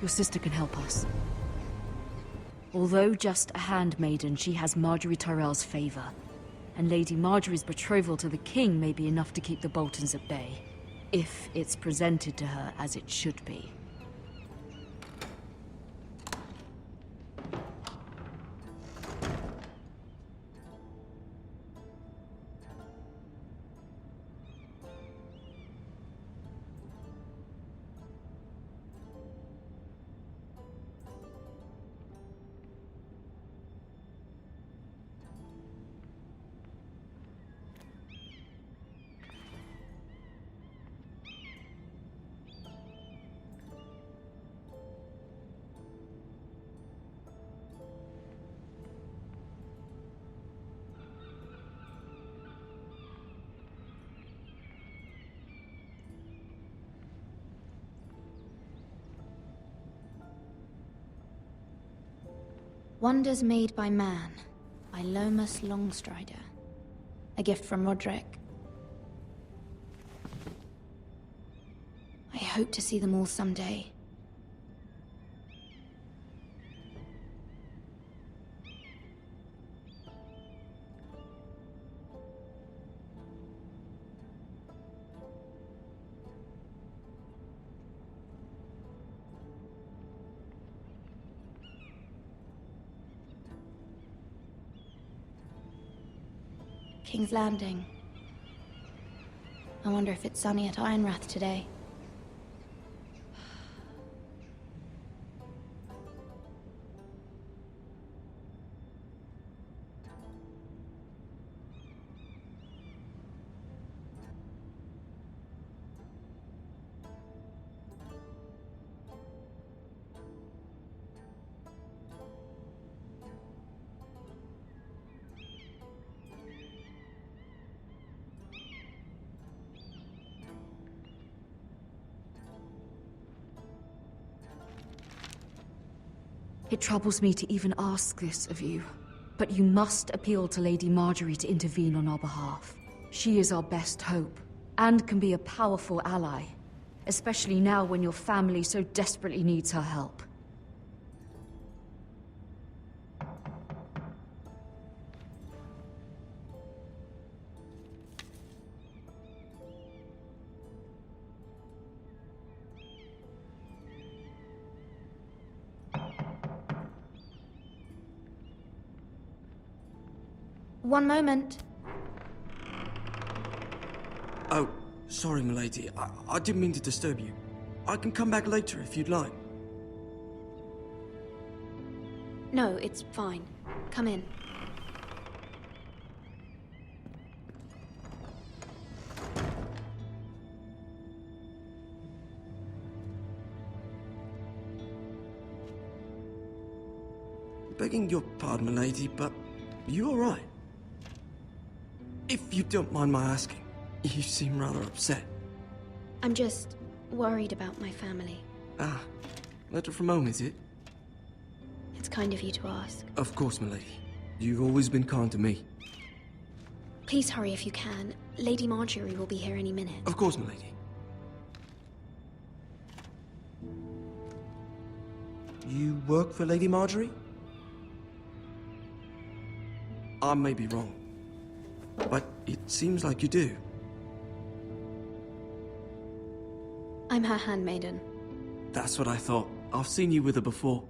Your sister can help us. Although just a handmaiden, she has Marjorie Tyrell's favor. And Lady Marjorie's betrothal to the king may be enough to keep the Boltons at bay. If it's presented to her as it should be. Wonders Made by Man, by Lomas Longstrider. A gift from Roderick. I hope to see them all someday. King's Landing. I wonder if it's sunny at Ironrath today. It troubles me to even ask this of you, but you must appeal to Lady Marjorie to intervene on our behalf. She is our best hope, and can be a powerful ally, especially now when your family so desperately needs her help. One moment. Oh, sorry, milady. I didn't mean to disturb you. I can come back later if you'd like. No, it's fine. Come in. Begging your pardon, milady, but you all right? If you don't mind my asking, you seem rather upset. I'm just worried about my family. Ah, letter from home, is it? It's kind of you to ask. Of course, milady. You've always been kind to me. Please hurry if you can. Lady Marjorie will be here any minute. Of course, milady. You work for Lady Marjorie? I may be wrong, but it seems like you do. I'm her handmaiden. That's what I thought. I've seen you with her before.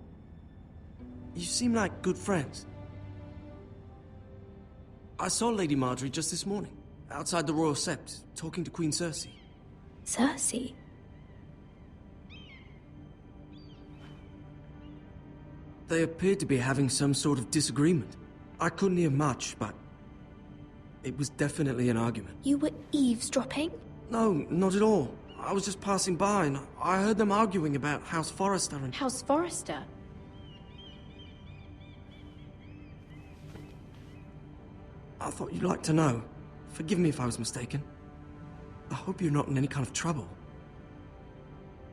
You seem like good friends. I saw Lady Marjorie just this morning, outside the Royal Sept, talking to Queen Cersei. Cersei? They appeared to be having some sort of disagreement. I couldn't hear much, but it was definitely an argument. You were eavesdropping? No, not at all. I was just passing by and I heard them arguing about House Forrester and... House Forrester? I thought you'd like to know. Forgive me if I was mistaken. I hope you're not in any kind of trouble.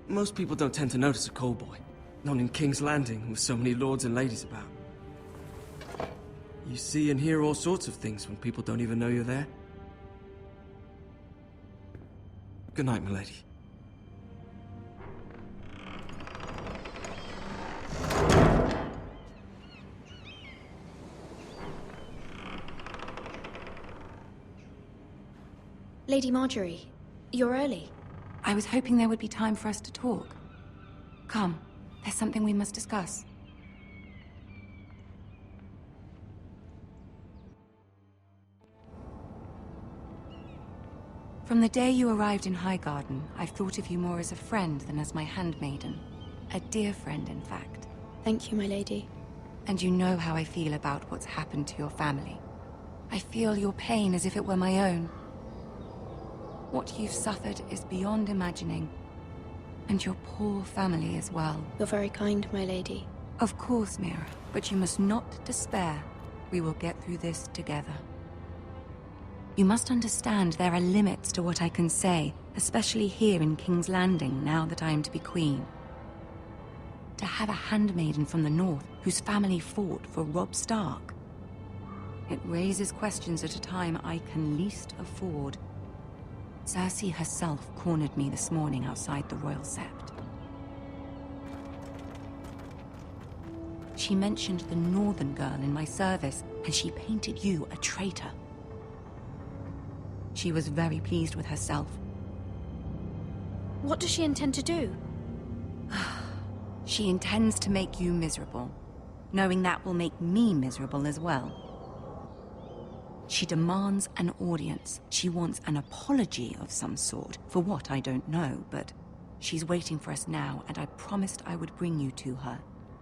Most people don't tend to notice a call boy. Not in King's Landing, with so many lords and ladies about. You see and hear all sorts of things when people don't even know you're there. Good night, milady. Lady Marjorie, you're early. I was hoping there would be time for us to talk. Come, there's something we must discuss. From the day you arrived in Highgarden, I've thought of you more as a friend than as my handmaiden. A dear friend, in fact. Thank you, my lady. And you know how I feel about what's happened to your family. I feel your pain as if it were my own. What you've suffered is beyond imagining. And your poor family as well. You're very kind, my lady. Of course, Mira, but you must not despair. We will get through this together. You must understand there are limits to what I can say, especially here in King's Landing, now that I am to be queen. To have a handmaiden from the north whose family fought for Robb Stark. It raises questions at a time I can least afford. Cersei herself cornered me this morning outside the Royal Sept. She mentioned the northern girl in my service, and she painted you a traitor. She was very pleased with herself. What does she intend to do? She intends to make you miserable, knowing that will make me miserable as well. She demands an audience. She wants an apology of some sort, for what I don't know, but she's waiting for us now, and I promised I would bring you to her.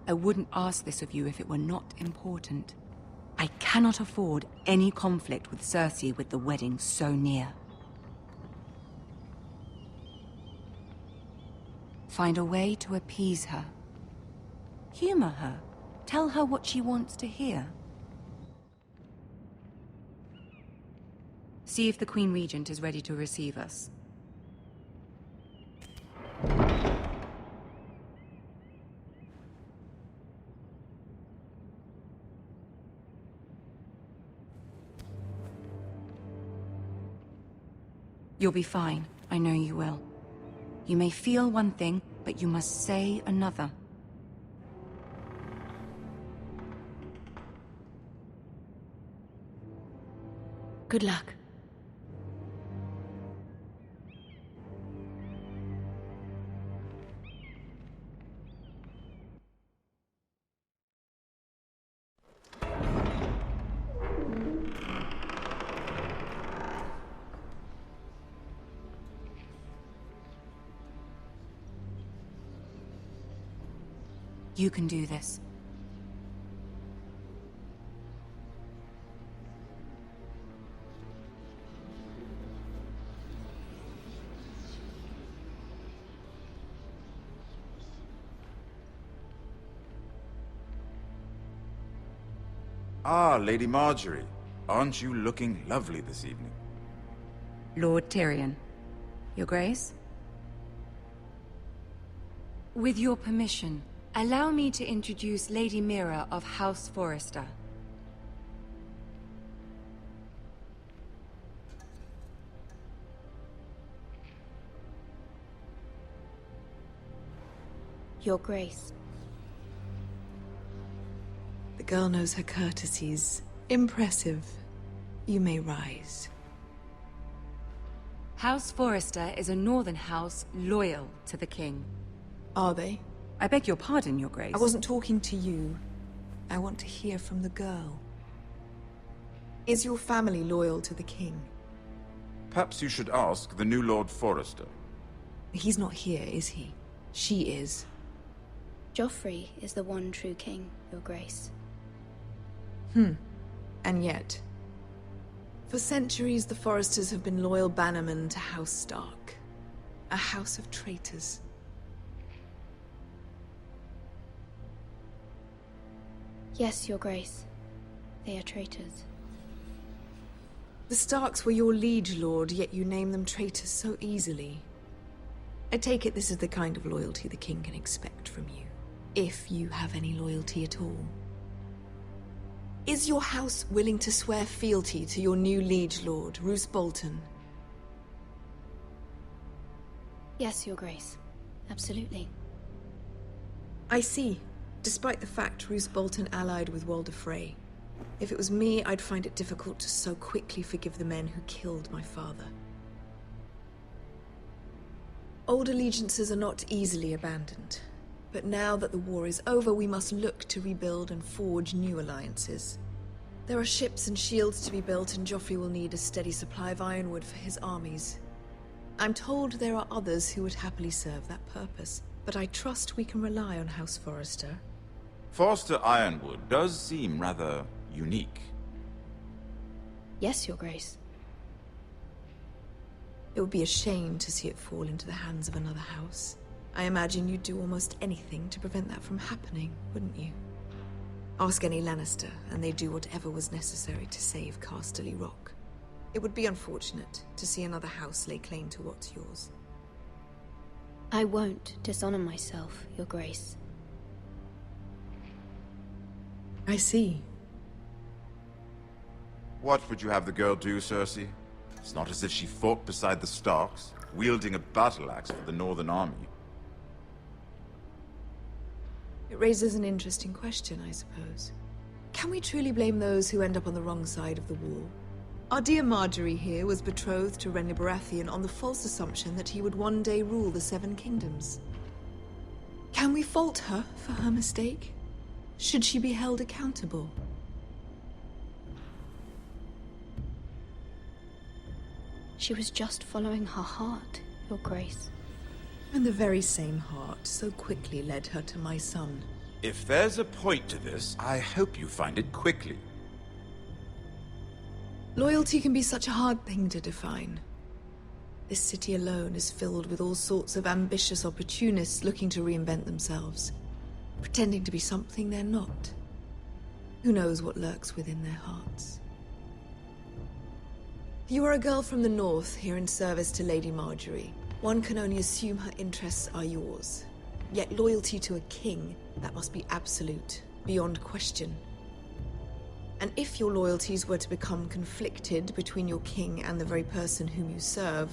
I wouldn't ask this of you if it were not important. I cannot afford any conflict with Cersei with the wedding so near. Find a way to appease her. Humor her. Tell her what she wants to hear. See if the Queen Regent is ready to receive us. You'll be fine. I know you will. You may feel one thing, but you must say another. Good luck. You can do this. Ah, Lady Marjorie. Aren't you looking lovely this evening? Lord Tyrion. Your Grace? With your permission, allow me to introduce Lady Mira of House Forrester. Your Grace. The girl knows her courtesies. Impressive. You may rise. House Forrester is a northern house loyal to the king. Are they? I beg your pardon, Your Grace. I wasn't talking to you. I want to hear from the girl. Is your family loyal to the king? Perhaps you should ask the new Lord Forrester. He's not here, is he? She is. Joffrey is the one true king, Your Grace. And yet, for centuries the Forresters have been loyal bannermen to House Stark. A house of traitors. Yes, Your Grace. They are traitors. The Starks were your liege lord, yet you name them traitors so easily. I take it this is the kind of loyalty the king can expect from you. If you have any loyalty at all. Is your house willing to swear fealty to your new liege lord, Roose Bolton? Yes, Your Grace. Absolutely. I see. Despite the fact Roose Bolton allied with Walder Frey. If it was me, I'd find it difficult to so quickly forgive the men who killed my father. Old allegiances are not easily abandoned. But now that the war is over, we must look to rebuild and forge new alliances. There are ships and shields to be built, and Joffrey will need a steady supply of ironwood for his armies. I'm told there are others who would happily serve that purpose, but I trust we can rely on House Forrester. Forster Ironwood does seem rather unique. Yes, Your Grace. It would be a shame to see it fall into the hands of another house. I imagine you'd do almost anything to prevent that from happening, wouldn't you? Ask any Lannister, and they'd do whatever was necessary to save Casterly Rock. It would be unfortunate to see another house lay claim to what's yours. I won't dishonor myself, Your Grace. I see. What would you have the girl do, Cersei? It's not as if she fought beside the Starks, wielding a battle axe for the Northern Army. It raises an interesting question, I suppose. Can we truly blame those who end up on the wrong side of the wall? Our dear Marjorie here was betrothed to Renly Baratheon on the false assumption that he would one day rule the Seven Kingdoms. Can we fault her for her mistake? Should she be held accountable? She was just following her heart, Your Grace. And the very same heart so quickly led her to my son. If there's a point to this, I hope you find it quickly. Loyalty can be such a hard thing to define. This city alone is filled with all sorts of ambitious opportunists looking to reinvent themselves, pretending to be something they're not. Who knows what lurks within their hearts? You are a girl from the north here in service to Lady Marjorie. One can only assume her interests are yours. Yet loyalty to a king, that must be absolute, beyond question. And if your loyalties were to become conflicted between your king and the very person whom you serve,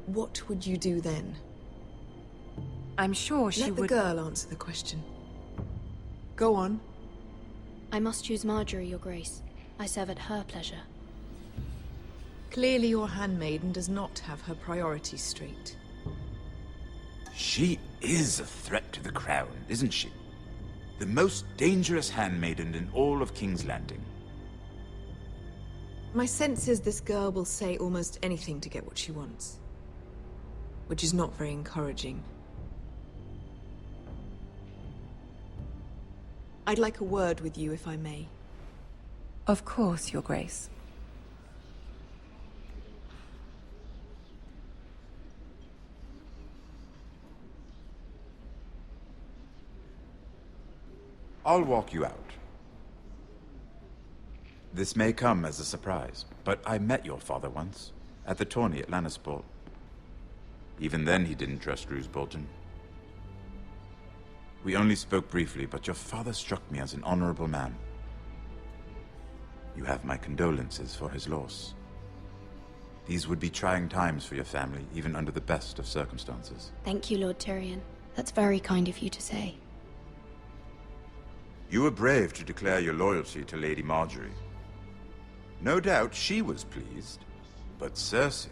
what would you do then? I'm sure she Let the would... girl answer the question. Go on. I must choose Marjorie, Your Grace. I serve at her pleasure. Clearly your handmaiden does not have her priorities straight. She is a threat to the crown, isn't she? The most dangerous handmaiden in all of King's Landing. My sense is this girl will say almost anything to get what she wants. Which is not very encouraging. I'd like a word with you, if I may. Of course, Your Grace. I'll walk you out. This may come as a surprise, but I met your father once, at the tourney at Lannisport. Even then he didn't trust Roose Bolton. We only spoke briefly, but your father struck me as an honorable man. You have my condolences for his loss. These would be trying times for your family, even under the best of circumstances. Thank you, Lord Tyrion. That's very kind of you to say. You were brave to declare your loyalty to Lady Marjorie. No doubt she was pleased, but Cersei,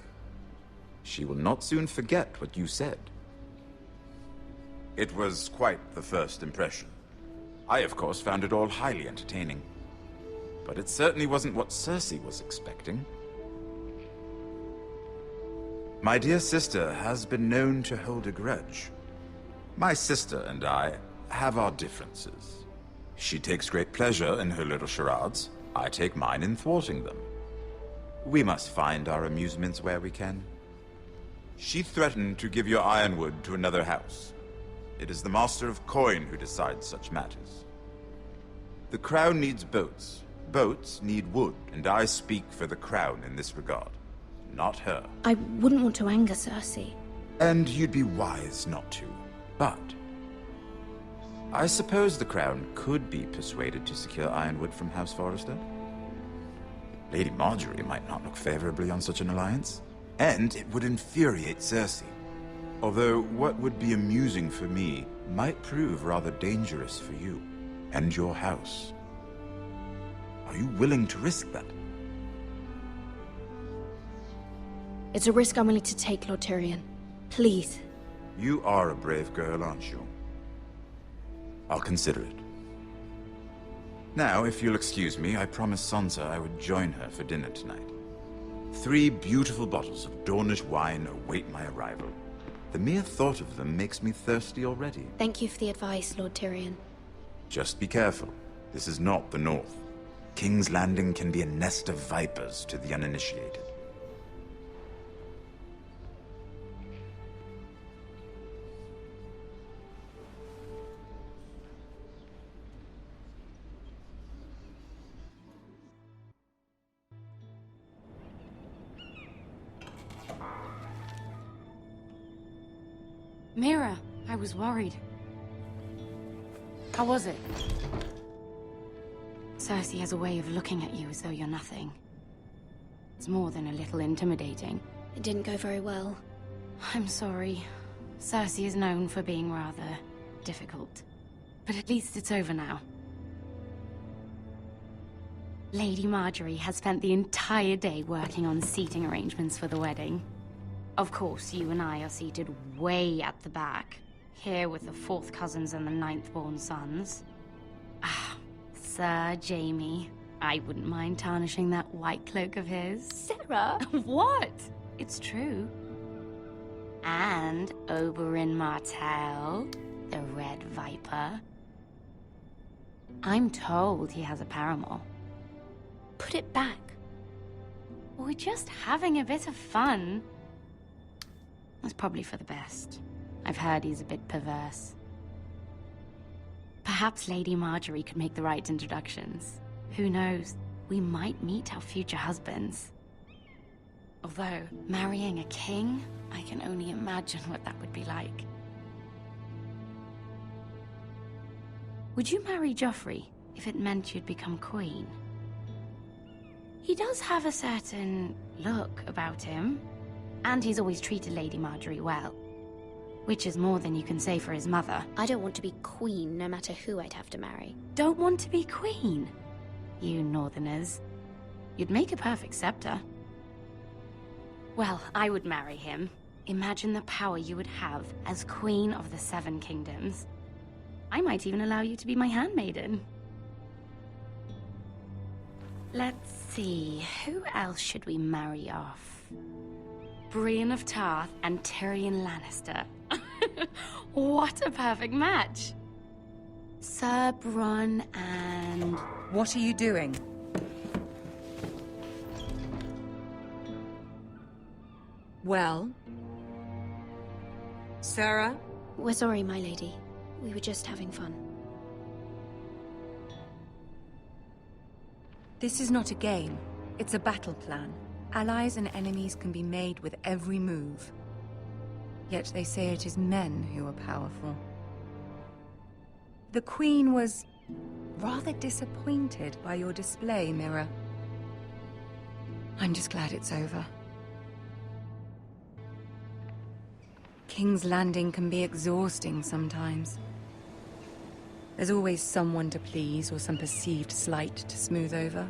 she will not soon forget what you said. It was quite the first impression. I, of course, found it all highly entertaining. But it certainly wasn't what Cersei was expecting. My dear sister has been known to hold a grudge. My sister and I have our differences. She takes great pleasure in her little charades. I take mine in thwarting them. We must find our amusements where we can. She threatened to give your ironwood to another house. It is the Master of Coin who decides such matters. The Crown needs boats. Boats need wood, and I speak for the Crown in this regard, not her. I wouldn't want to anger Cersei. And you'd be wise not to. But I suppose the Crown could be persuaded to secure ironwood from House Forrester. Lady Marjorie might not look favorably on such an alliance, and it would infuriate Cersei. Although what would be amusing for me might prove rather dangerous for you and your house. Are you willing to risk that? It's a risk I'm willing to take, Lord Tyrion. Please, You are a brave girl, aren't you? I'll consider it. Now, if you'll excuse me, I promised Sansa I would join her for dinner tonight. 3 beautiful bottles of Dornish wine await my arrival. The mere thought of them makes me thirsty already. Thank you for the advice, Lord Tyrion. Just be careful. This is not the North. King's Landing can be a nest of vipers to the uninitiated. Mira, I was worried. How was it? Cersei has a way of looking at you as though you're nothing. It's more than a little intimidating. It didn't go very well. I'm sorry. Cersei is known for being rather difficult. But at least it's over now. Lady Marjorie has spent the entire day working on seating arrangements for the wedding. Of course, you and I are seated way at the back, here with the 4th cousins and the 9th-born sons. Ah, Sir Jaime. I wouldn't mind tarnishing that white cloak of his. Sarah! What? It's true. And Oberyn Martell, the Red Viper. I'm told he has a paramour. Put it back. We're just having a bit of fun. That's probably for the best. I've heard he's a bit perverse. Perhaps Lady Marjorie could make the right introductions. Who knows? We might meet our future husbands. Although, marrying a king, I can only imagine what that would be like. Would you marry Joffrey if it meant you'd become queen? He does have a certain look about him. And he's always treated Lady Marjorie well. Which is more than you can say for his mother. I don't want to be queen, no matter who I'd have to marry. Don't want to be queen? You northerners. You'd make a perfect scepter. Well, I would marry him. Imagine the power you would have as Queen of the 7 Kingdoms. I might even allow you to be my handmaiden. Let's see, who else should we marry off? Brienne of Tarth and Tyrion Lannister. What a perfect match! Sir Bronn and... What are you doing? Well? Sarah? We're sorry, my lady. We were just having fun. This is not a game. It's a battle plan. Allies and enemies can be made with every move. Yet they say it is men who are powerful. The Queen was rather disappointed by your display, Mira. I'm just glad it's over. King's Landing can be exhausting sometimes. There's always someone to please or some perceived slight to smooth over.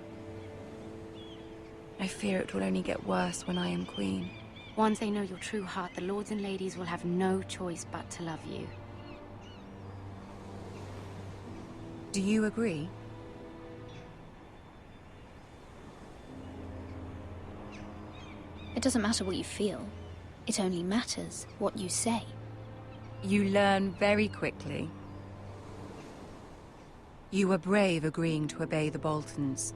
I fear it will only get worse when I am queen. Once they know your true heart, the lords and ladies will have no choice but to love you. Do you agree? It doesn't matter what you feel. It only matters what you say. You learn very quickly. You were brave agreeing to obey the Boltons.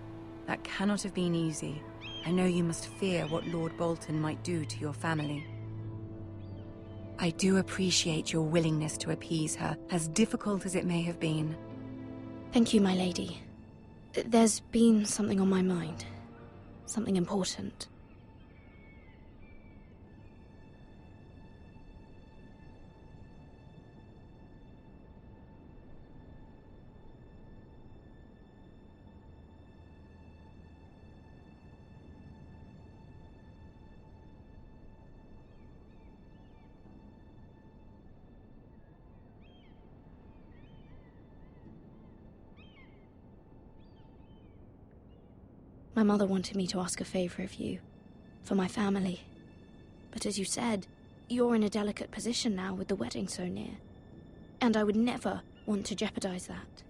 That cannot have been easy. I know you must fear what Lord Bolton might do to your family. I do appreciate your willingness to appease her, as difficult as it may have been. Thank you, my lady. There's been something on my mind. Something important. My mother wanted me to ask a favor of you, for my family. But as you said, You're in a delicate position now with the wedding so near. And I would never want to jeopardize that.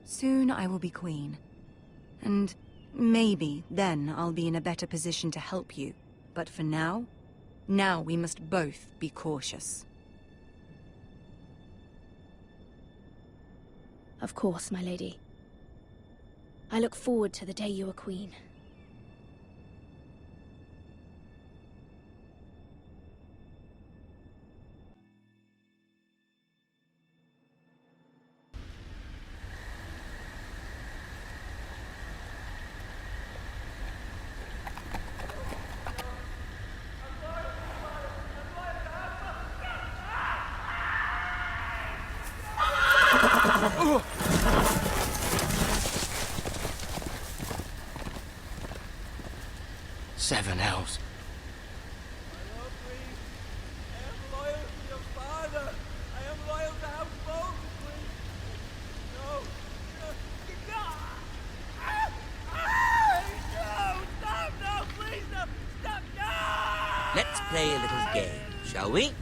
Soon I will be queen. And maybe then I'll be in a better position to help you. But for now we must both be cautious. Of course, my lady. I look forward to the day you are queen. Seven hells. Let's play a little game, shall we?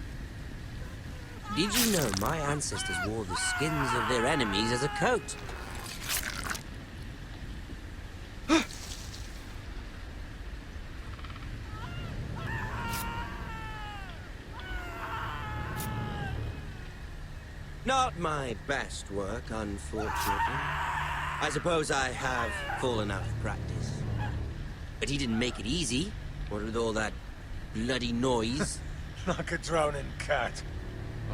Did you know my ancestors wore the skins of their enemies as a coat? Not my best work, unfortunately. I suppose I have fallen out of practice. But he didn't make it easy, what with all that bloody noise. Like a drowning cat.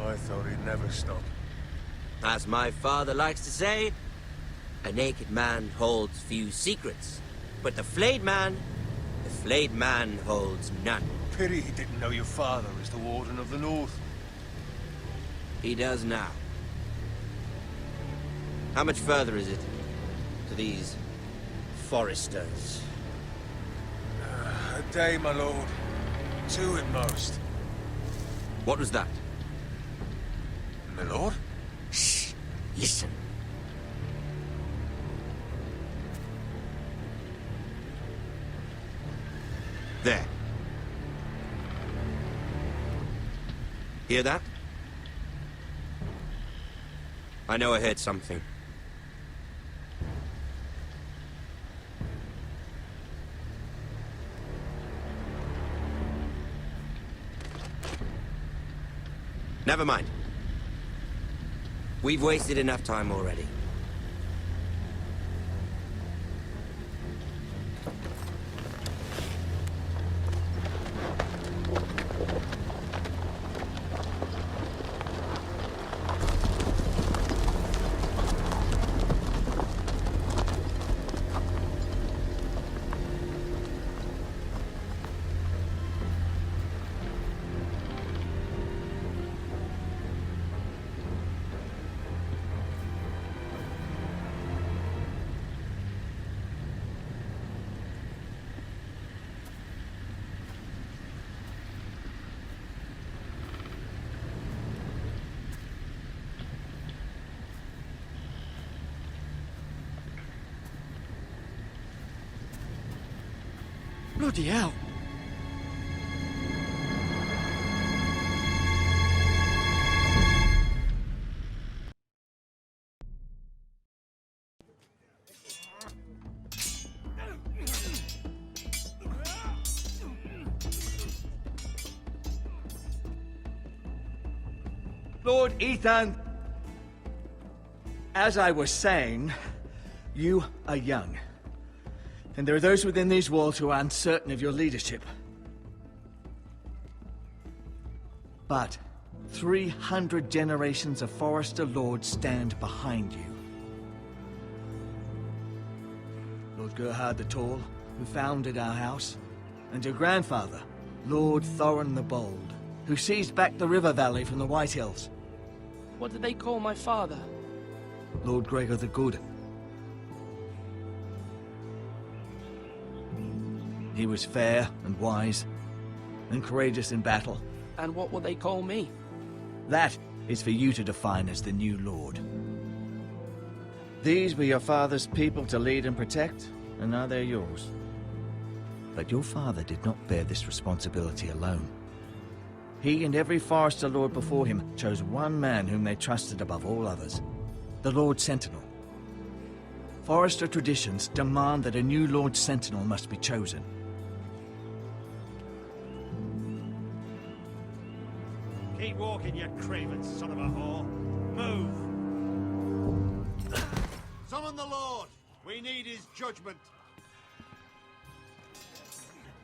I thought he'd never stop. As my father likes to say, a naked man holds few secrets. But the flayed man holds none. Pity he didn't know your father is the Warden of the North. He does now. How much further is it to these foresters? A day, my lord. 2 at most. What was that? My lord? Shh! Listen. There. Hear that? I know I heard something. Never mind. We've wasted enough time already. Bloody hell. Lord Ethan, as I was saying, you are young. And there are those within these walls who are uncertain of your leadership. But 300 generations of Forester Lords stand behind you. Lord Gerhard the Tall, who founded our house, and your grandfather, Lord Thorin the Bold, who seized back the river valley from the White Hills. What did they call my father? Lord Gregor the Good. He was fair and wise, and courageous in battle. And what will they call me? That is for you to define as the new Lord. These were your father's people to lead and protect, and now they're yours. But your father did not bear this responsibility alone. He and every Forester Lord before him chose one man whom they trusted above all others, the Lord Sentinel. Forester traditions demand that a new Lord Sentinel must be chosen. Keep walking, you craven son of a whore. Move! Summon the Lord! We need his judgment.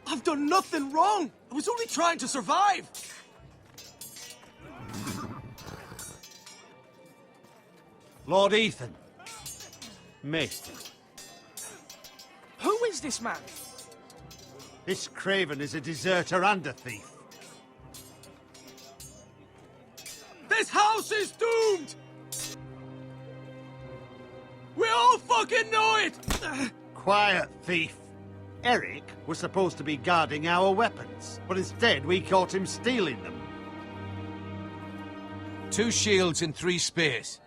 I've done nothing wrong! I was only trying to survive! Lord Ethan. Maester. Who is this man? This craven is a deserter and a thief. This house is doomed! We all fucking know it! Quiet, thief. Eric was supposed to be guarding our weapons, but instead we caught him stealing them. 2 shields and 3 spears.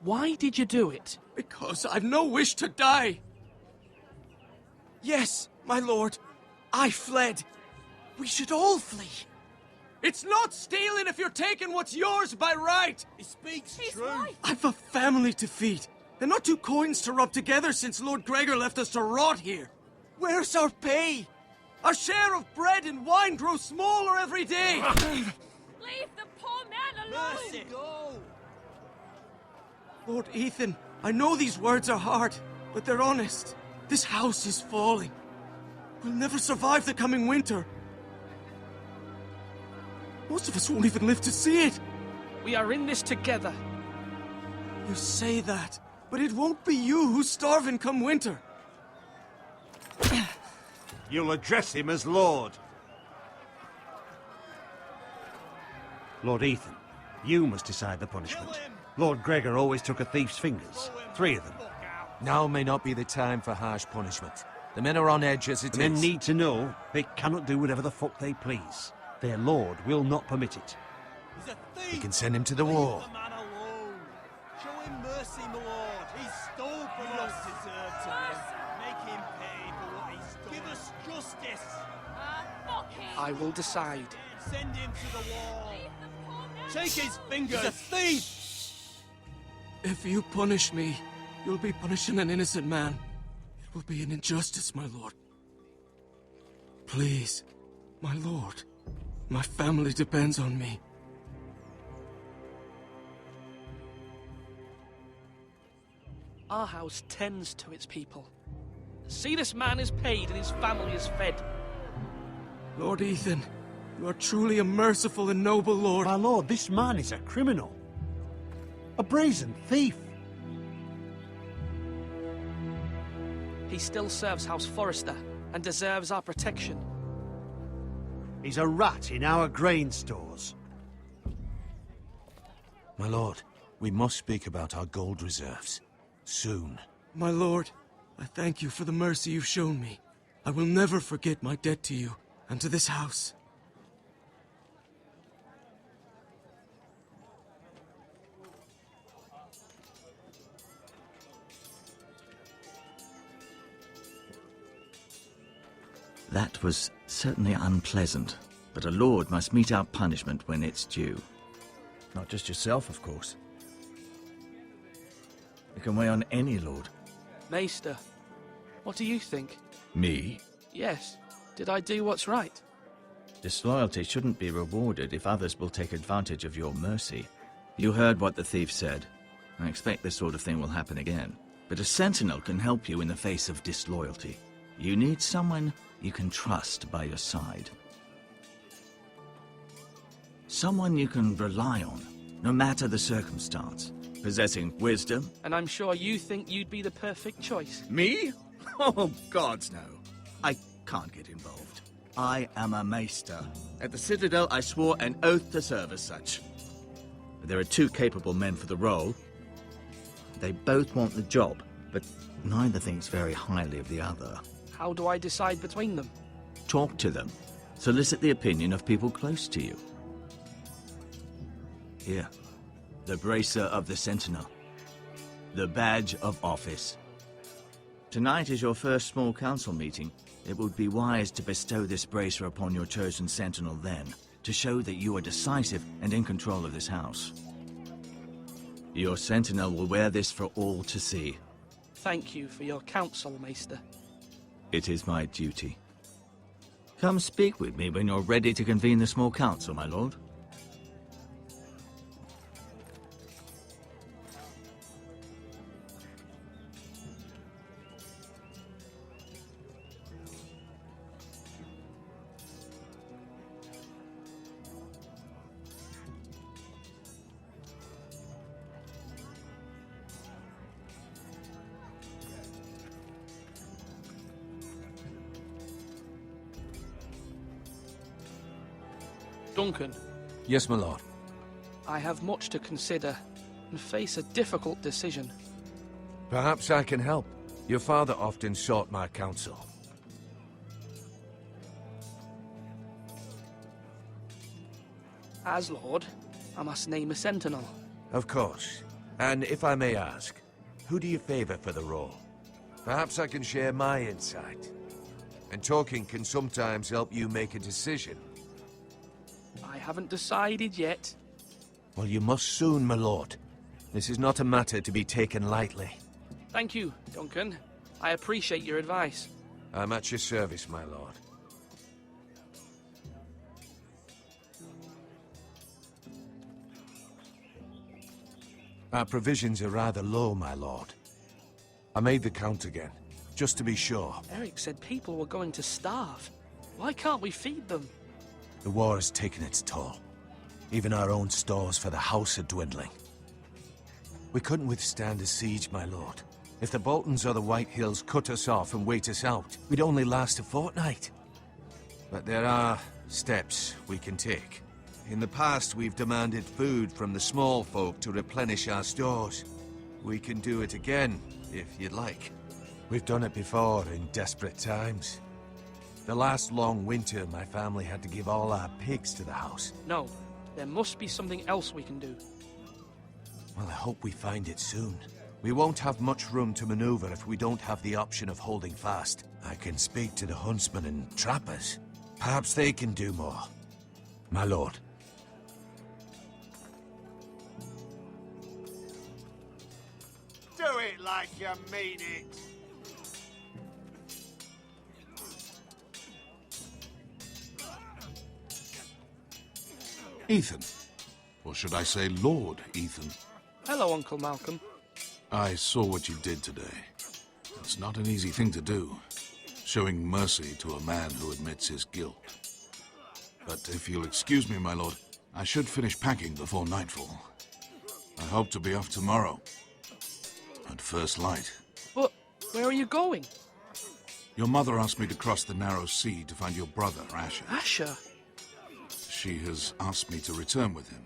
Why did you do it? Because I've no wish to die. Yes, my lord. I fled. We should all flee. It's not stealing if you're taking what's yours by right. He speaks true. I've a family to feed, and not 2 coins to rub together since Lord Gregor left us to rot here. Where's our pay? Our share of bread and wine grows smaller every day. Leave the poor man alone! Mercy. Go. Lord Ethan, I know these words are hard, but they're honest. This house is falling. We'll never survive the coming winter. Most of us won't even live to see it. We are in this together. You say that, but it won't be you who's starving come winter. You'll address him as Lord. Lord Ethan, you must decide the punishment. Lord Gregor always took a thief's fingers. 3 of them. Now may not be the time for harsh punishment. The men are on edge as it is. Men need to know they cannot do whatever the fuck they please. Their lord will not permit it. He's a thief. We can send him to the war. Leave the man alone. Show him mercy, my lord. He stole from us. Deserved to live. Make him pay for what he stole. Give us justice. Fuck him! I will decide. Send him to the wall. Leave the poor man Take his fingers. He's a thief. If you punish me, you'll be punishing an innocent man. It will be an injustice, my lord. Please, my lord. My family depends on me. Our house tends to its people. See, this man is paid and his family is fed. Lord Ethan, you are truly a merciful and noble lord. My lord, this man is a criminal. A brazen thief. He still serves House Forrester and deserves our protection. He's a rat in our grain stores. My lord, we must speak about our gold reserves. Soon. My lord, I thank you for the mercy you've shown me. I will never forget my debt to you and to this house. That was certainly unpleasant, but a lord must mete out punishment when it's due. Not just yourself, of course. It can weigh on any lord. Maester, what do you think? Me? Yes. Did I do what's right? Disloyalty shouldn't be rewarded if others will take advantage of your mercy. You heard what the thief said. I expect this sort of thing will happen again. But a sentinel can help you in the face of disloyalty. You need someone you can trust by your side. Someone you can rely on, no matter the circumstance. Possessing wisdom. And I'm sure you think you'd be the perfect choice. Me? Oh, gods no. I can't get involved. I am a maester. At the Citadel, I swore an oath to serve as such. There are 2 capable men for the role. They both want the job, but neither thinks very highly of the other. How do I decide between them? Talk to them. Solicit the opinion of people close to you. Here, the bracer of the Sentinel. The badge of office. Tonight is your first small council meeting. It would be wise to bestow this bracer upon your chosen Sentinel then, to show that you are decisive and in control of this house. Your sentinel will wear this for all to see. Thank you for your counsel, Maester. It is my duty. Come speak with me when you're ready to convene the small council, my lord. Duncan, Yes, my lord. I have much to consider and face a difficult decision. Perhaps I can help. Your father often sought my counsel. As Lord, I must name a sentinel. Of course. And if I may ask, who do you favor for the role? Perhaps I can share my insight. And talking can sometimes help you make a decision. I haven't decided yet. Well, you must soon, my lord. This is not a matter to be taken lightly. Thank you, Duncan. I appreciate your advice. I'm at your service, my lord. Our provisions are rather low, my lord. I made the count again, just to be sure. Eric said people were going to starve. Why can't we feed them? The war has taken its toll. Even our own stores for the house are dwindling. We couldn't withstand a siege, my lord. If the Boltons or the White Hills cut us off and wait us out, we'd only last a fortnight. But there are steps we can take. In the past, we've demanded food from the small folk to replenish our stores. We can do it again, if you'd like. We've done it before in desperate times. The last long winter, my family had to give all our pigs to the house. No, there must be something else we can do. Well, I hope we find it soon. We won't have much room to maneuver if we don't have the option of holding fast. I can speak to the huntsmen and trappers. Perhaps they can do more. My lord. Do it like you mean it. Ethan. Or should I say Lord Ethan? Hello, Uncle Malcolm. I saw what you did today. It's not an easy thing to do, showing mercy to a man who admits his guilt. But if you'll excuse me, my lord, I should finish packing before nightfall. I hope to be off tomorrow, at first light. But where are you going? Your mother asked me to cross the narrow sea to find your brother, Asher. Asher? She has asked me to return with him,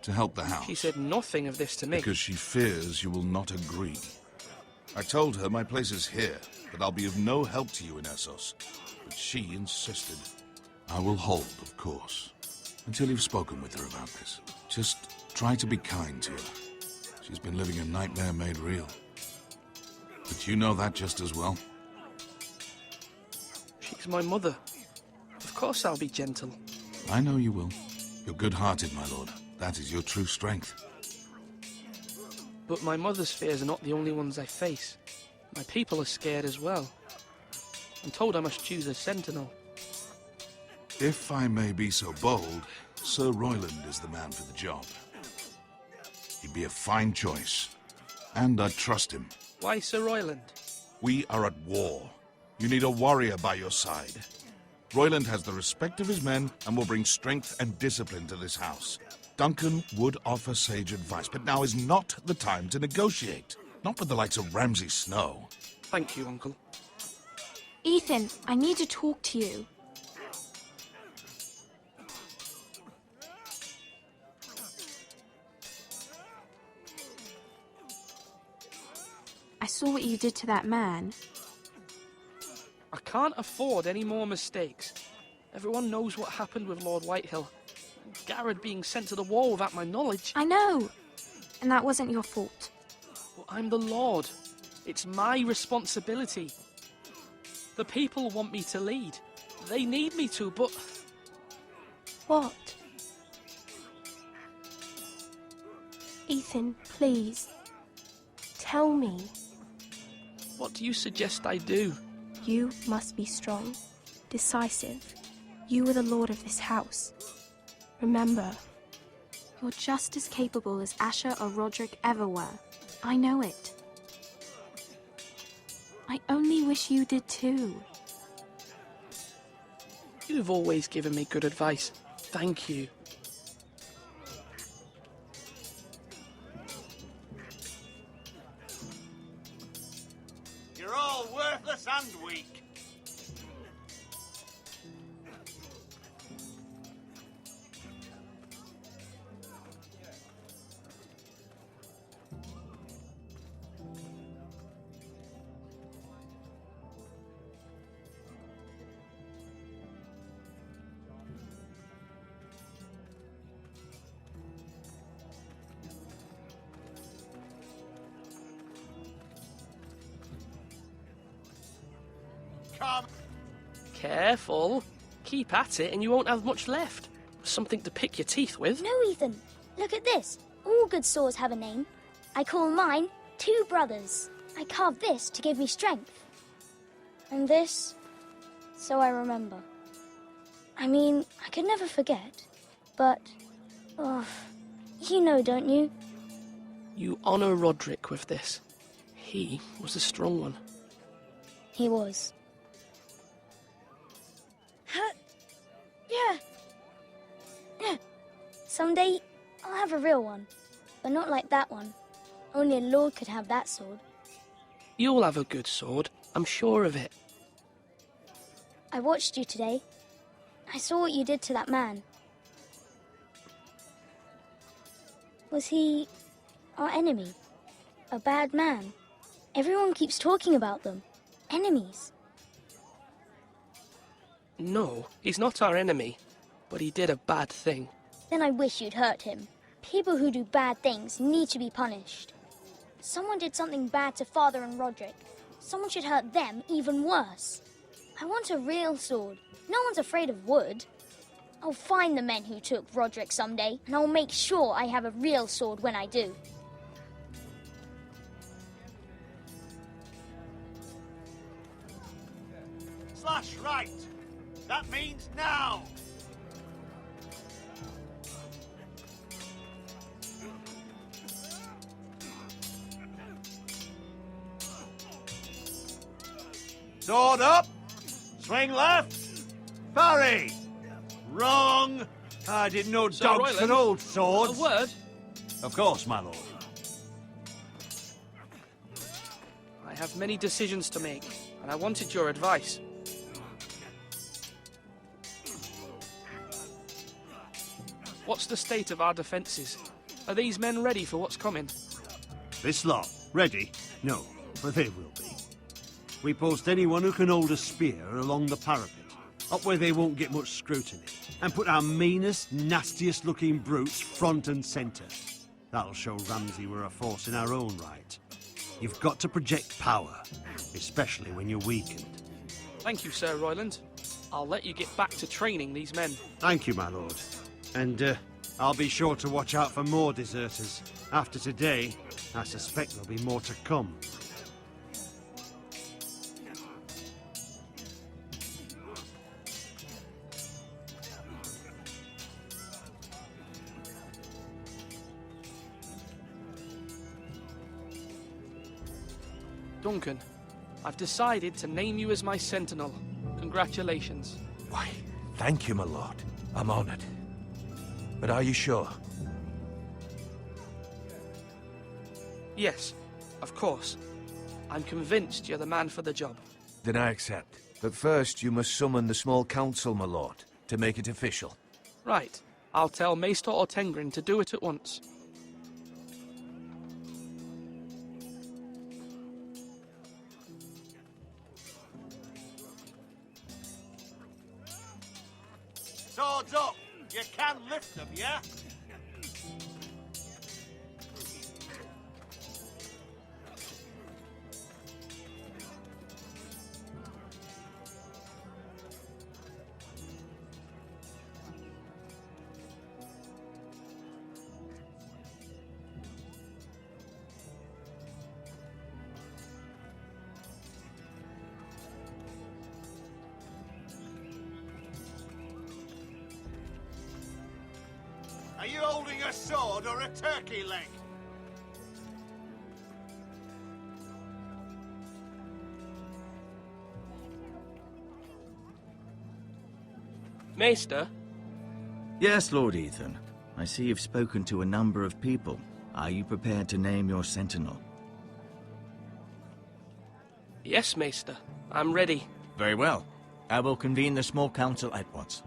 to help the house. She said nothing of this to me. Because she fears you will not agree. I told her my place is here, that I'll be of no help to you in Essos. But she insisted. I will hold, of course, until you've spoken with her about this. Just try to be kind to her. She's been living a nightmare made real. But you know that just as well. She's my mother. Of course I'll be gentle. I know you will. You're good-hearted, my lord. That is your true strength. But my mother's fears are not the only ones I face. My people are scared as well. I'm told I must choose a sentinel. If I may be so bold, Sir Royland is the man for the job. He'd be a fine choice. And I'd trust him. Why Sir Royland? We are at war. You need a warrior by your side. Royland has the respect of his men and will bring strength and discipline to this house. Duncan would offer sage advice, but now is not the time to negotiate. Not with the likes of Ramsay Snow. Thank you, Uncle. Ethan, I need to talk to you. I saw what you did to that man. I can't afford any more mistakes. Everyone knows what happened with Lord Whitehill. Garrett being sent to the war without my knowledge. I know. And that wasn't your fault. Well, I'm the Lord. It's my responsibility. The people want me to lead. They need me to, but... What? Ethan, please. Tell me. What do you suggest I do? You must be strong, decisive. You are the lord of this house. Remember, you're just as capable as Asher or Roderick ever were. I know it. I only wish you did too. You've always given me good advice. Thank you. You're all worthless and weak. Come. Careful. Keep at it and you won't have much left. Something to pick your teeth with. No, Ethan. Look at this. All good swords have a name. I call mine Two Brothers. I carved this to give me strength. And this, so I remember. I mean, I could never forget. But, oh, you know, don't you? You honor Roderick with this. He was a strong one. He was. Yeah. Yeah. Someday, I'll have a real one. But not like that one. Only a lord could have that sword. You'll have a good sword. I'm sure of it. I watched you today. I saw what you did to that man. Was he our enemy? A bad man? Everyone keeps talking about them. Enemies. No, he's not our enemy. But he did a bad thing. Then I wish you'd hurt him. People who do bad things need to be punished. Someone did something bad to Father and Roderick. Someone should hurt them even worse. I want a real sword. No one's afraid of wood. I'll find the men who took Roderick someday, and I'll make sure I have a real sword when I do. Slash right. That means now. Sword up. Swing left. Parry. Wrong. I didn't know Sir dogs Royland, and old swords. A word? Of course, my lord. I have many decisions to make, and I wanted your advice. What's the state of our defences? Are these men ready for what's coming? This lot, ready? No, but they will be. We post anyone who can hold a spear along the parapet, up where they won't get much scrutiny, and put our meanest, nastiest looking brutes front and centre. That'll show Ramsay we're a force in our own right. You've got to project power, especially when you're weakened. Thank you, Sir Royland. I'll let you get back to training these men. Thank you, my lord. And I'll be sure to watch out for more deserters. After today, I suspect there'll be more to come. Duncan, I've decided to name you as my sentinel. Congratulations. Why, thank you, my lord. I'm honored. But are you sure? Yes, of course. I'm convinced you're the man for the job. Then I accept. But first, you must summon the small council, my lord, to make it official. Right. I'll tell Maester Ortengrin to do it at once. Swords up! You can lift them, yeah? Are you holding a sword or a turkey leg? Maester? Yes, Lord Ethan. I see you've spoken to a number of people. Are you prepared to name your sentinel? Yes, Maester. I'm ready. Very well. I will convene the small council at once.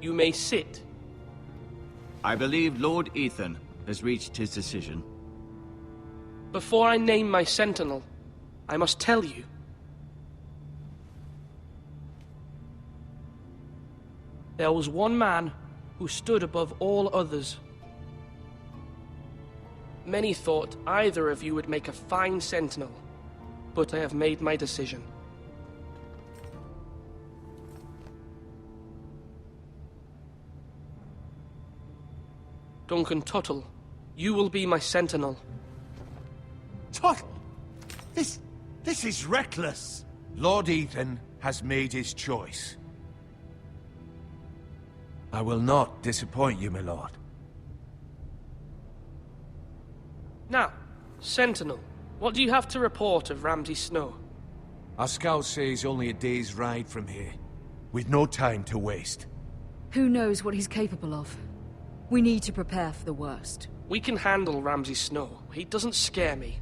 You may sit. I believe Lord Ethan has reached his decision. Before I name my sentinel, I must tell you. There was one man who stood above all others. Many thought either of you would make a fine sentinel, but I have made my decision. Duncan Tuttle, you will be my sentinel. Tuttle? This is reckless. Lord Ethan has made his choice. I will not disappoint you, my lord. Now, sentinel, what do you have to report of Ramsay Snow? Our scouts say he's only a day's ride from here. We've no time to waste. Who knows what he's capable of? We need to prepare for the worst. We can handle Ramsay Snow. He doesn't scare me.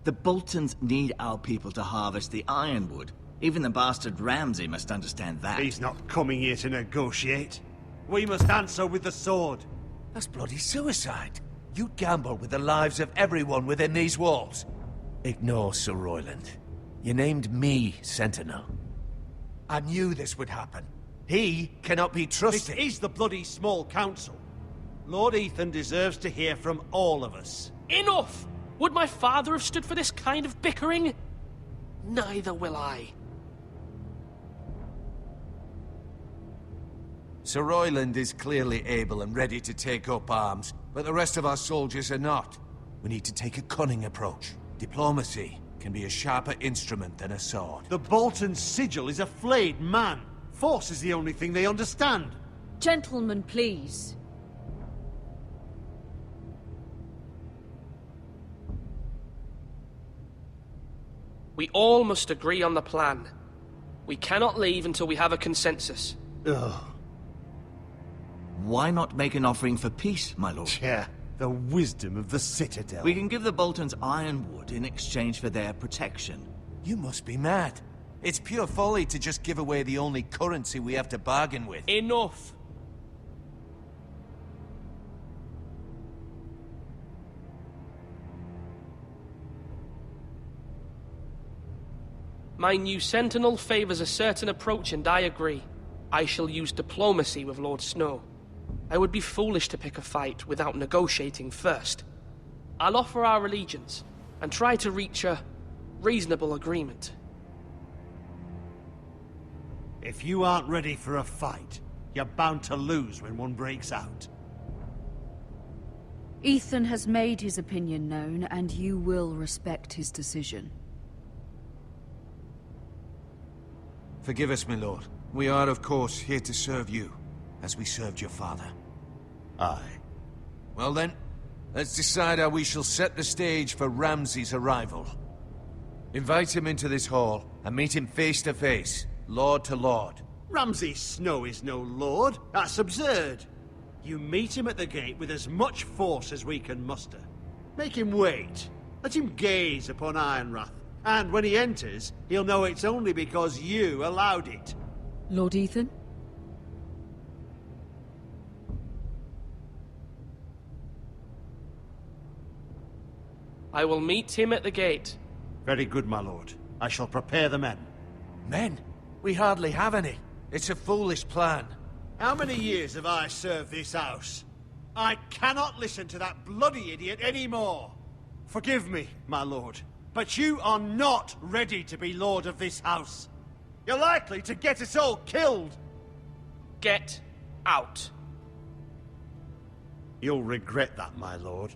The Boltons need our people to harvest the ironwood. Even the bastard Ramsay must understand that. He's not coming here to negotiate. We must answer with the sword. That's bloody suicide. You'd gamble with the lives of everyone within these walls. Ignore Sir Royland. You named me Sentinel. I knew this would happen. He cannot be trusted. This is the bloody small council. Lord Ethan deserves to hear from all of us. Enough! Would my father have stood for this kind of bickering? Neither will I. Sir Royland is clearly able and ready to take up arms, but the rest of our soldiers are not. We need to take a cunning approach. Diplomacy can be a sharper instrument than a sword. The Bolton sigil is a flayed man. Force is the only thing they understand. Gentlemen, please. We all must agree on the plan. We cannot leave until we have a consensus. Ugh. Why not make an offering for peace, my lord? Yeah, the wisdom of the Citadel. We can give the Boltons ironwood in exchange for their protection. You must be mad. It's pure folly to just give away the only currency we have to bargain with. Enough! My new sentinel favors a certain approach, and I agree. I shall use diplomacy with Lord Snow. I would be foolish to pick a fight without negotiating first. I'll offer our allegiance, and try to reach a reasonable agreement. If you aren't ready for a fight, you're bound to lose when one breaks out. Ethan has made his opinion known, and you will respect his decision. Forgive us, my lord. We are, of course, here to serve you, as we served your father. Aye. Well then, let's decide how we shall set the stage for Ramsay's arrival. Invite him into this hall, and meet him face to face, lord to lord. Ramsay Snow is no lord. That's absurd. You meet him at the gate with as much force as we can muster. Make him wait. Let him gaze upon Ironrath. And when he enters, he'll know it's only because you allowed it. Lord Ethan? I will meet him at the gate. Very good, my lord. I shall prepare the men. Men? We hardly have any. It's a foolish plan. How many years have I served this house? I cannot listen to that bloody idiot anymore. Forgive me, my lord, but you are not ready to be lord of this house. You're likely to get us all killed. Get out. You'll regret that, my lord.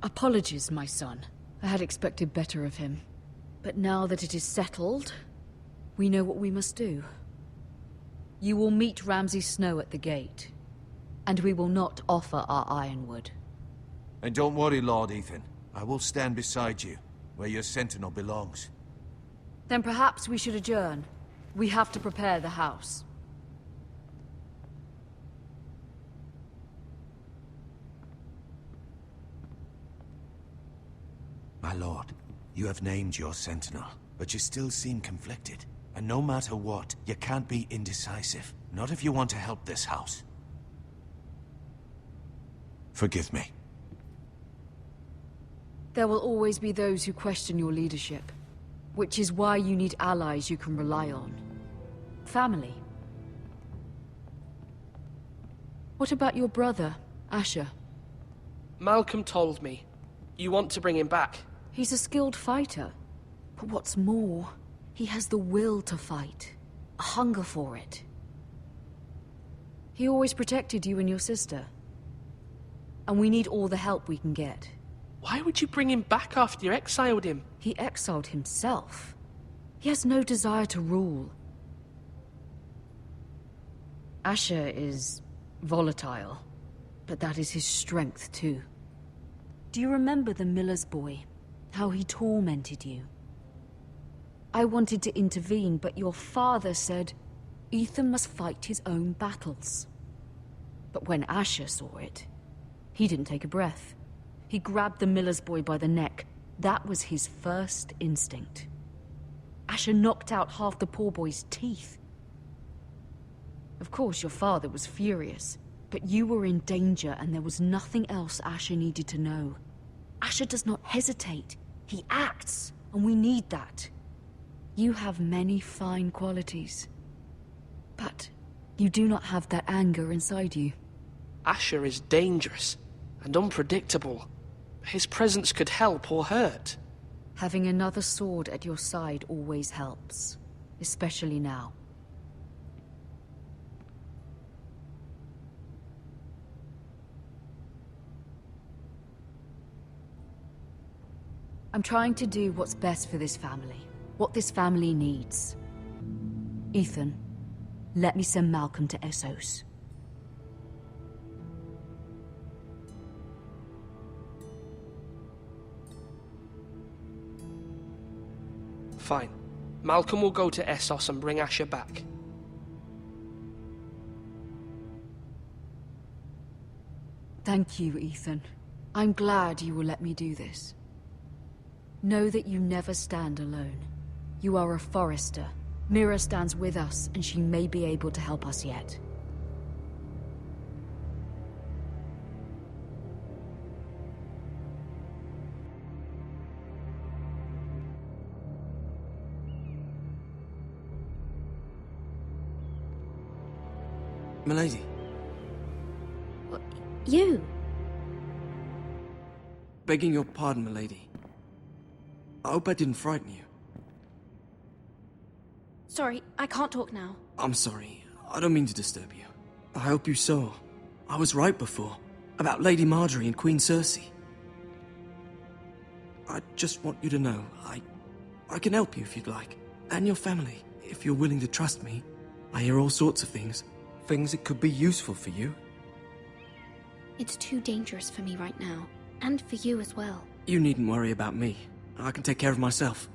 Apologies, my son. I had expected better of him. But now that it is settled, we know what we must do. You will meet Ramsay Snow at the gate, and we will not offer our ironwood. And don't worry, Lord Ethan. I will stand beside you, where your sentinel belongs. Then perhaps we should adjourn. We have to prepare the house. My lord, you have named your sentinel, but you still seem conflicted. And no matter what, you can't be indecisive. Not if you want to help this house. Forgive me. There will always be those who question your leadership, which is why you need allies you can rely on. Family. What about your brother, Asher? Malcolm told me. You want to bring him back? He's a skilled fighter. But what's more, he has the will to fight. A hunger for it. He always protected you and your sister. And we need all the help we can get. Why would you bring him back after you exiled him? He exiled himself. He has no desire to rule. Asher is volatile, but that is his strength too. Do you remember the miller's boy? How he tormented you? I wanted to intervene, but your father said Ethan must fight his own battles. But when Asher saw it, he didn't take a breath. He grabbed the miller's boy by the neck. That was his first instinct. Asher knocked out half the poor boy's teeth. Of course, your father was furious, but you were in danger and there was nothing else Asher needed to know. Asher does not hesitate. He acts, and we need that. You have many fine qualities, but you do not have that anger inside you. Asher is dangerous and unpredictable. His presence could help or hurt. Having another sword at your side always helps, especially now. I'm trying to do what's best for this family, what this family needs. Ethan, let me send Malcolm to Essos. Fine. Malcolm will go to Essos and bring Asher back. Thank you, Ethan. I'm glad you will let me do this. Know that you never stand alone. You are a Forester. Mira stands with us, and she may be able to help us yet. Milady. You? Begging your pardon, milady. I hope I didn't frighten you. Sorry, I can't talk now. I'm sorry. I don't mean to disturb you. I hope you saw. I was right before. About Lady Marjorie and Queen Cersei. I just want you to know, I can help you if you'd like. And your family, if you're willing to trust me. I hear all sorts of things. Things that could be useful for you. It's too dangerous for me right now. And for you as well. You needn't worry about me. I can take care of myself.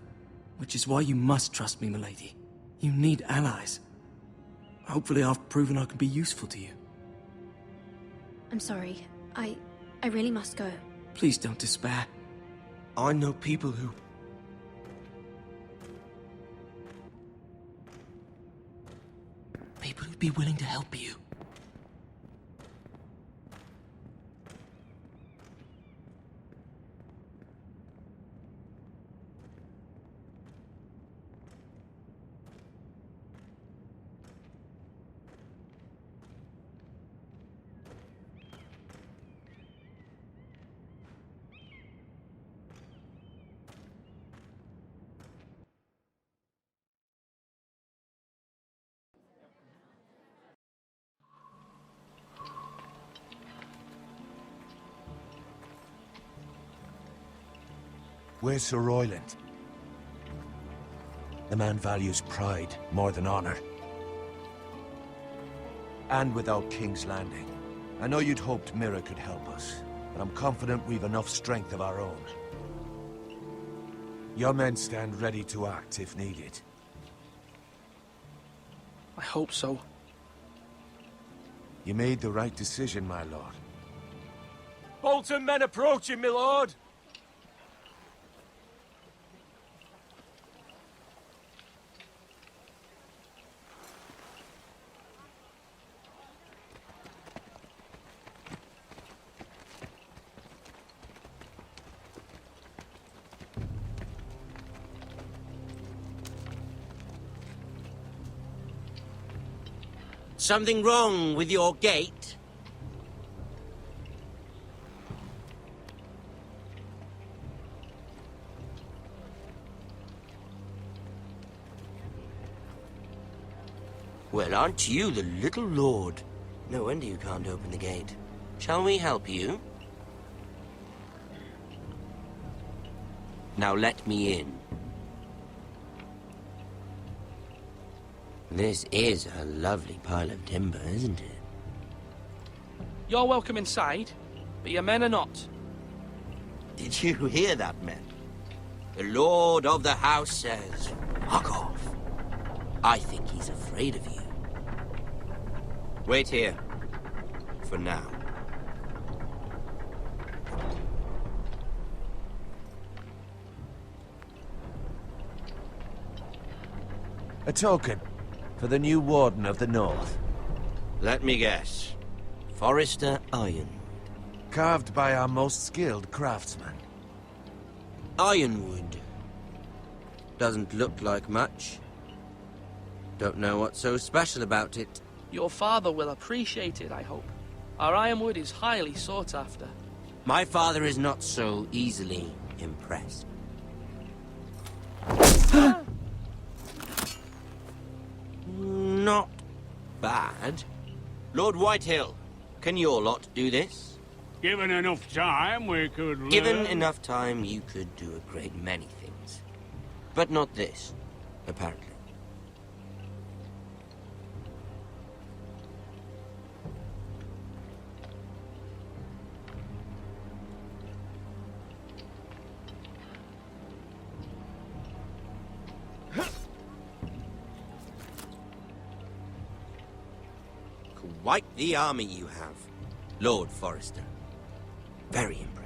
Which is why you must trust me, milady. You need allies. Hopefully I've proven I can be useful to you. I'm sorry. I really must go. Please don't despair. I know people who'd be willing to help you. Where's Sir Royland? The man values pride more than honor. And without King's Landing. I know you'd hoped Mira could help us, but I'm confident we've enough strength of our own. Your men stand ready to act if needed. I hope so. You made the right decision, my lord. Bolton men approaching, my lord! Something wrong with your gate? Well, aren't you the little lord? No wonder you can't open the gate. Shall we help you? Now let me in. This is a lovely pile of timber, isn't it? You're welcome inside, but your men are not. Did you hear that, men? The lord of the house says, fuck off. I think he's afraid of you. Wait here. For now. A token for the new Warden of the North. Let me guess. Forrester Ironwood. Carved by our most skilled craftsman. Ironwood. Doesn't look like much. Don't know what's so special about it. Your father will appreciate it, I hope. Our ironwood is highly sought after. My father is not so easily impressed. Not bad. Lord Whitehill, can your lot do this? Given enough time, we could learn. Given enough time, you could do a great many things. But not this, apparently. Quite the army you have, Lord Forrester. Very impressive.